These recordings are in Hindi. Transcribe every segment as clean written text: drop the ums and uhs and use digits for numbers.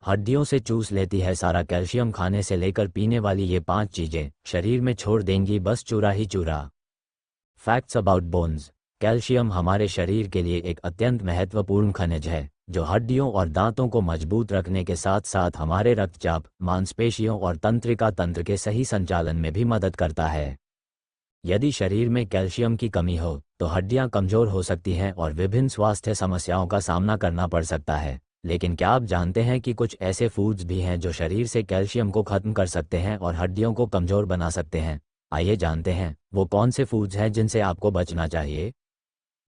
हड्डियों से चूस लेती है सारा कैल्शियम। खाने से लेकर पीने वाली ये 5 चीज़ें शरीर में छोड़ देंगी बस चूरा ही चूरा। Facts about bones. कैल्शियम हमारे शरीर के लिए एक अत्यंत महत्वपूर्ण खनिज है जो हड्डियों और दांतों को मजबूत रखने के साथ साथ हमारे रक्तचाप, मांसपेशियों और तंत्रिका तंत्र के सही संचालन में भी मदद करता है। यदि शरीर में कैल्शियम की कमी हो तो हड्डियां कमज़ोर हो सकती हैं और विभिन्न स्वास्थ्य समस्याओं का सामना करना पड़ सकता है। लेकिन क्या आप जानते हैं कि कुछ ऐसे फूड्स भी हैं जो शरीर से कैल्शियम को खत्म कर सकते हैं और हड्डियों को कमज़ोर बना सकते हैं? आइए जानते हैं वो कौन से फूड्स हैं जिनसे आपको बचना चाहिए।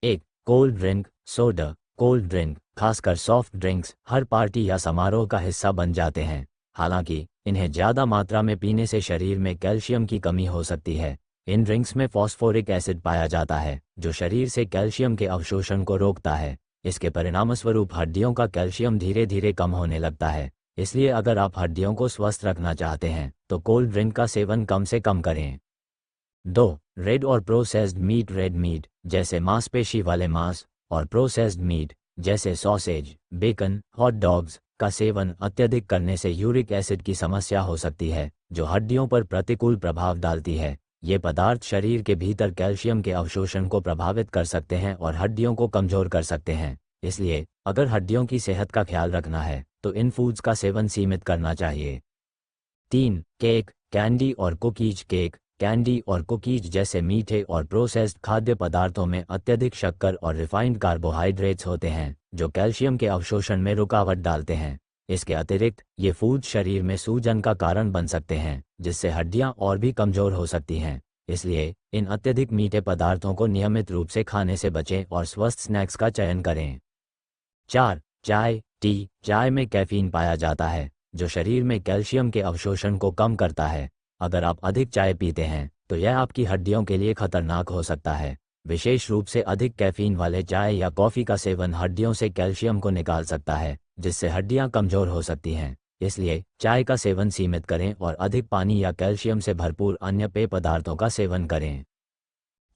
1. Cold drink, soda. Cold drink, खासकर सॉफ्ट ड्रिंक्स, हर पार्टी या समारोह का हिस्सा बन जाते हैं। हालांकि इन्हें ज़्यादा मात्रा में पीने से शरीर में कैल्शियम की कमी हो सकती है। इन ड्रिंक्स में फॉस्फोरिक एसिड पाया जाता है जो शरीर से कैल्शियम के अवशोषण को रोकता है। इसके परिणामस्वरूप हड्डियों का कैल्शियम धीरे धीरे कम होने लगता है। इसलिए अगर आप हड्डियों को स्वस्थ रखना चाहते हैं तो कोल्ड ड्रिंक का सेवन कम से कम करें। 2. रेड और प्रोसेस्ड मीट। रेड मीट जैसे मांसपेशी वाले मांस और प्रोसेस्ड मीट जैसे सॉसेज, बेकन, हॉट डॉग्स का सेवन अत्यधिक करने से यूरिक एसिड की समस्या हो सकती है जो हड्डियों पर प्रतिकूल प्रभाव डालती है। ये पदार्थ शरीर के भीतर कैल्शियम के अवशोषण को प्रभावित कर सकते हैं और हड्डियों को कमज़ोर कर सकते हैं। इसलिए अगर हड्डियों की सेहत का ख्याल रखना है तो इन फूड्स का सेवन सीमित करना चाहिए। 3. केक, कैंडी और कुकीज। केक, कैंडी और कुकीज जैसे मीठे और प्रोसेस्ड खाद्य पदार्थों में अत्यधिक शक्कर और रिफाइंड कार्बोहाइड्रेट्स होते हैं जो कैल्शियम के अवशोषण में रुकावट डालते हैं। इसके अतिरिक्त ये फूड शरीर में सूजन का कारण बन सकते हैं जिससे हड्डियां और भी कमज़ोर हो सकती हैं। इसलिए इन अत्यधिक मीठे पदार्थों को नियमित रूप से खाने से बचें और स्वस्थ स्नैक्स का चयन करें। 4. चाय, टी। चाय में कैफीन पाया जाता है जो शरीर में कैल्शियम के अवशोषण को कम करता है। अगर आप अधिक चाय पीते हैं तो यह आपकी हड्डियों के लिए खतरनाक हो सकता है। विशेष रूप से अधिक कैफीन वाले चाय या कॉफ़ी का सेवन हड्डियों से कैल्शियम को निकाल सकता है जिससे हड्डियां कमज़ोर हो सकती हैं। इसलिए चाय का सेवन सीमित करें और अधिक पानी या कैल्शियम से भरपूर अन्य पेय पदार्थों का सेवन करें।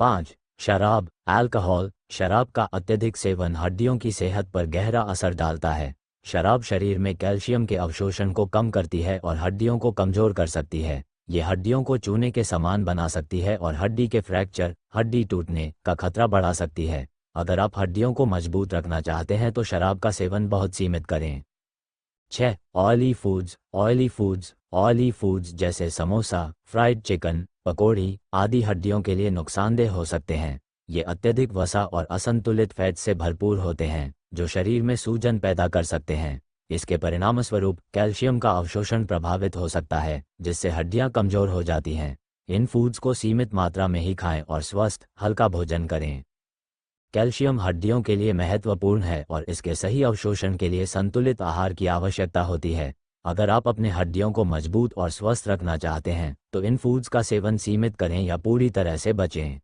5. शराब, अल्कोहल। शराब का अत्यधिक सेवन हड्डियों की सेहत पर गहरा असर डालता है। शराब शरीर में कैल्शियम के अवशोषण को कम करती है और हड्डियों को कमज़ोर कर सकती है। ये हड्डियों को चूने के समान बना सकती है और हड्डी के फ्रैक्चर, हड्डी टूटने का खतरा बढ़ा सकती है। अगर आप हड्डियों को मजबूत रखना चाहते हैं तो शराब का सेवन बहुत सीमित करें। 6. Oily foods. Oily foods, oily foods जैसे समोसा, फ्राइड चिकन, पकौड़ी आदि हड्डियों के लिए नुकसानदेह हो सकते हैं। ये अत्यधिक वसा और असंतुलित फैट से भरपूर होते हैं जो शरीर में सूजन पैदा कर सकते हैं। इसके परिणामस्वरूप कैल्शियम का अवशोषण प्रभावित हो सकता है जिससे हड्डियां कमज़ोर हो जाती हैं। इन फूड्स को सीमित मात्रा में ही खाएं और स्वस्थ, हल्का भोजन करें। कैल्शियम हड्डियों के लिए महत्वपूर्ण है और इसके सही अवशोषण के लिए संतुलित आहार की आवश्यकता होती है। अगर आप अपने हड्डियों को मजबूत और स्वस्थ रखना चाहते हैं तो इन फूड्स का सेवन सीमित करें या पूरी तरह से बचें।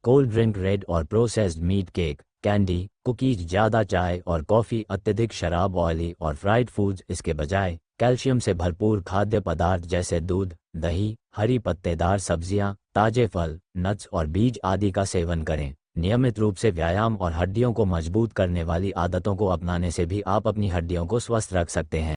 कोल्ड ड्रिंक, रेड और processed meat, cake, candy, cookies, ज़्यादा चाय और कॉफ़ी, अत्यधिक शराब, ऑयली और फ्राइड फूड्स। इसके बजाय कैल्शियम से भरपूर खाद्य पदार्थ जैसे दूध, दही, हरी पत्तेदार सब्जियां, ताजे फल, नट्स और बीज आदि का सेवन करें। नियमित रूप से व्यायाम और हड्डियों को मजबूत करने वाली आदतों को अपनाने से भी आप अपनी हड्डियों को स्वस्थ रख सकते हैं।